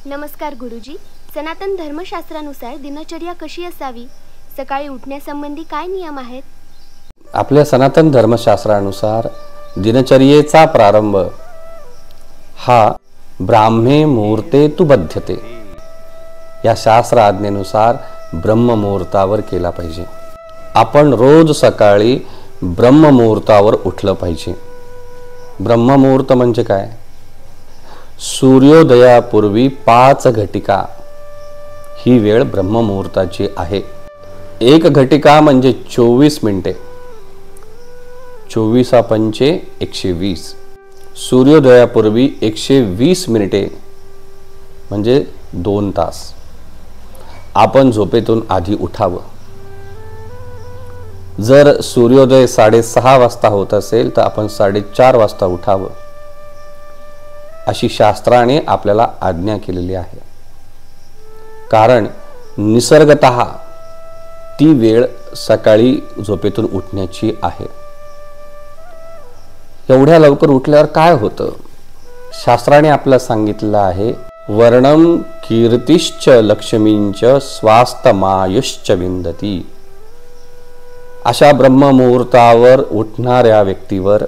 नमस्कार गुरुजी. सनातन धर्मशास्त्रानुसार दिनचर्या कशी असावी? सकाळी उठण्यासंबंधी काय नियम आहेत? आपल्या सनातन धर्मशास्त्रानुसार दिनचर्येचा प्रारंभ हा ब्राह्मे मुहूर्ते तु बध्यते या शास्त्र आज्ञेनुसार ब्रह्म मुहूर्तावर केला पाहिजे. आपण रोज सकाळी ब्रह्म मुहूर्तावर उठलं पाहिजे. ब्रह्म मुहूर्त म्हणजे काय? सूर्योदयापूर्वी 5 घटिका ही वेळ ब्रह्म मुहूर्ताची आहे. 1 घटिका म्हणजे 24 मिनिटे. 24 पंचे 120. सूर्योदयापूर्वी 120 मिनिटे म्हणजे 2 तास आपण झोपेतून आधी उठावं. जर सूर्योदय 6:30 वाजता होत असेल तर आपण 4:30 वाजता उठावं अशी शास्त्राने आपल्याला आज्ञा केलेली आहे. कारण निसर्गतः ती वेळ सकाळी झोपेतून उठण्याची आहे. एवढ्या लवकर उठल्यावर काय होतं? शास्त्राने आपल्याला सांगितलं आहे, वर्णम कीर्तिश्च लक्ष्मींच स्वास्थमायुश्च विंदती. अशा ब्रह्म मुहूर्तावर उठणाऱ्या व्यक्तीवर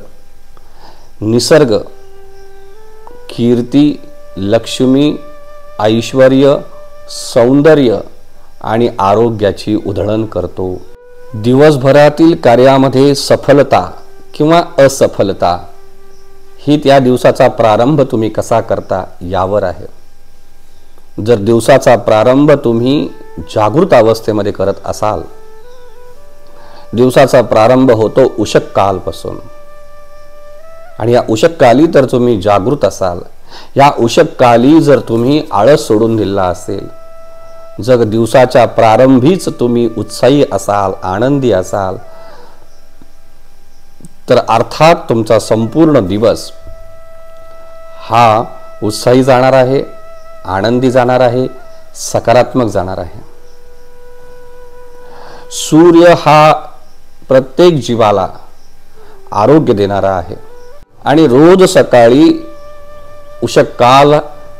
निसर्ग कीर्ती, लक्ष्मी, ऐश्वर्य, सौंदर्य आणि आरोग्याची उधळण करतो. दिवसभरातील कार्यामध्ये सफलता किंवा असफलता ही त्या दिवसाचा प्रारंभ तुम्ही कसा करता यावर आहे. जर दिवसाचा प्रारंभ तुम्ही जागृत अवस्थेमध्ये करत असाल, दिवसाचा प्रारंभ होतो उषक कालपासून आणि या उषक काली तर तुम्ही जागृत असाल, या उषक काली जर तुम्ही आळस सोडून दिला असेल, जर दिवसाच्या प्रारंभीच तुम्ही उत्साही असाल, आनंदी असाल, तर अर्थात तुमचा संपूर्ण दिवस हा उत्साही जाणार आहे, आनंदी जाणार आहे, सकारात्मक जाणार आहे. सूर्य हा प्रत्येक जीवाला आरोग्य देणारा आहे आणि रोज सकाळी उषक काल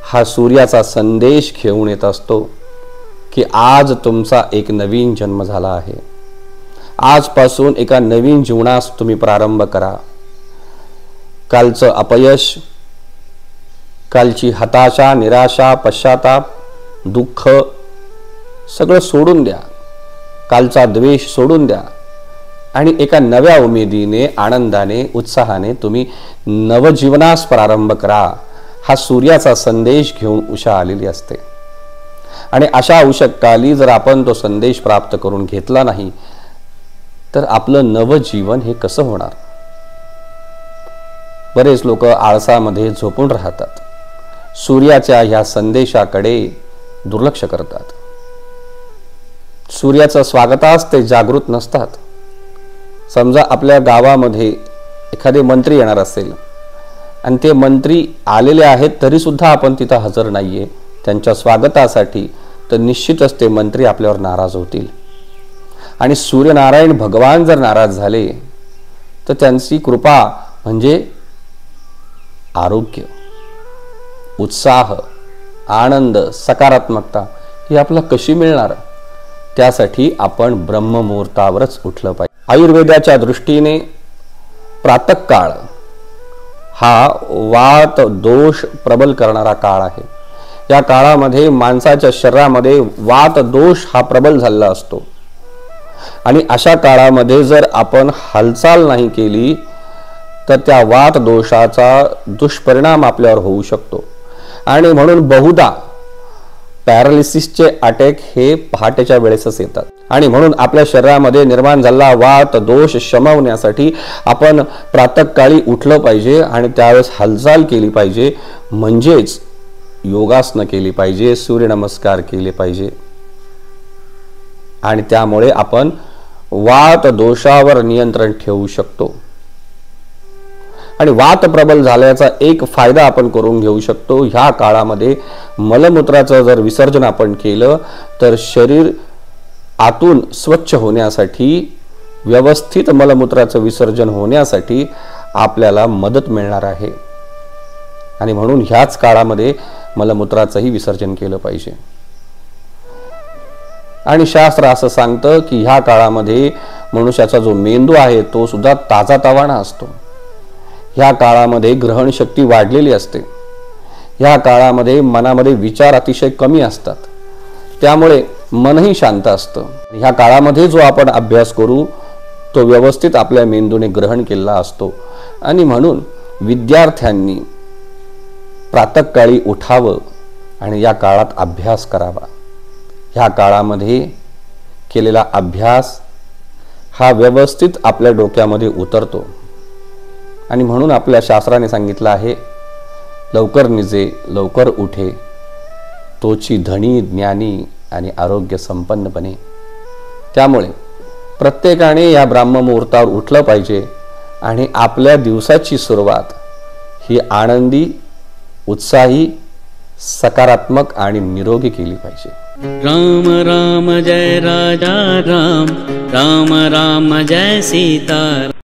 हा सूर्याचा संदेश घेऊन येत असतो की आज तुमचा एक नवीन जन्म झाला आहे. आजपासून एका नवीन जीवनास तुम्ही प्रारंभ करा. कालचं अपयश, कालची हताशा, निराशा, पश्चाताप, दुःख सगळं सोडून द्या. कालचा द्वेष सोडून द्या आणि एका नव्या उमेदीने, आनंदाने, उत्साहाने तुम्ही नवजीवनास प्रारंभ करा. हा सूर्याचा संदेश घेऊन उषा आलेली असते आणि अशा उषक काली जर आपण तो संदेश प्राप्त करून घेतला नाही तर आपलं नवजीवन हे कसं होणार? बरेच लोक आळसामध्ये झोपून राहतात, सूर्याच्या ह्या संदेशाकडे दुर्लक्ष करतात. सूर्याचं स्वागतास ते जागृत नसतात. समजा आपल्या गावामध्ये एखादे मंत्री येणार असेल आणि ते मंत्री आलेले आहेत तरी सुद्धा आपण तिथं हजर नाहीये त्यांच्या स्वागतासाठी, तर निश्चितच ते मंत्री आपल्यावर नाराज होतील. आणि सूर्यनारायण भगवान जर नाराज झाले तर त्यांची कृपा म्हणजे आरोग्य, उत्साह, आनंद, सकारात्मकता ही आपल्याला कशी मिळणार? त्यासाठी आपण ब्रह्म मुहूर्तावरच उठलं पाहिजे. आयुर्वेदाच्या दृष्टीने प्रातःकाळ हा वात दोष प्रबल करणारा काळ आहे. या काळामध्ये माणसाच्या शरीरामध्ये वात दोष हा प्रबल झालेला असतो आणि अशा काळामध्ये जर आपण हालचाल नाही केली तर त्या वात दोषाचा दुष्परिणाम आपल्यावर होऊ शकतो. आणि म्हणून बहुधा पॅरालिसिसचे अटॅक हे पहाटेच्या वेळेसच येतात. आणि म्हणून आपल्या शरीरामध्ये निर्माण झालेला वात दोष शमवण्यासाठी आपण प्रातःकाळी उठलं पाहिजे आणि त्यावेळेस हालचाल केली पाहिजे. म्हणजेच योगासनं केली पाहिजे, सूर्यनमस्कार केले पाहिजे आणि त्यामुळे आपण वात दोषावर नियंत्रण ठेवू शकतो. आणि वात प्रबल झाल्याचा एक फायदा आपण करून घेऊ शकतो. ह्या काळामध्ये मलमूत्राचं जर विसर्जन आपण केलं तर शरीर आतून स्वच्छ होण्यासाठी, व्यवस्थित मलमूत्राचं विसर्जन होण्यासाठी आपल्याला मदत मिळणार आहे. आणि म्हणून ह्याच काळामध्ये मलमूत्राचंही विसर्जन केलं पाहिजे. आणि शास्त्र असं सांगतं की ह्या काळामध्ये मनुष्याचा जो मेंदू आहे तो सुद्धा ताजा तवाना असतो. ह्या काळामध्ये ग्रहण शक्ती वाढलेली असते. ह्या काळामध्ये मनामध्ये विचार अतिशय कमी असतात, त्यामुळे मनही शांत असतं. ह्या काळामध्ये जो आपण अभ्यास करू तो व्यवस्थित आपल्या मेंदूने ग्रहण केलेला असतो. आणि म्हणून विद्यार्थ्यांनी प्रातःकाळी उठावं आणि या काळात अभ्यास करावा. ह्या काळामध्ये केलेला अभ्यास हा व्यवस्थित आपल्या डोक्यामध्ये उतरतो. आणि म्हणून आपल्या शास्त्राने सांगितलं आहे, लवकर निजे लवकर उठे तोची धनी ज्ञानी आणि आरोग्य संपन्न बने. त्यामुळे प्रत्येकाने या ब्राह्ममुहूर्तावर उठलं पाहिजे आणि आपल्या दिवसाची सुरुवात ही आनंदी, उत्साही, सकारात्मक आणि निरोगी केली पाहिजे. राम राम जय राजा राम, राम राम जय सीता.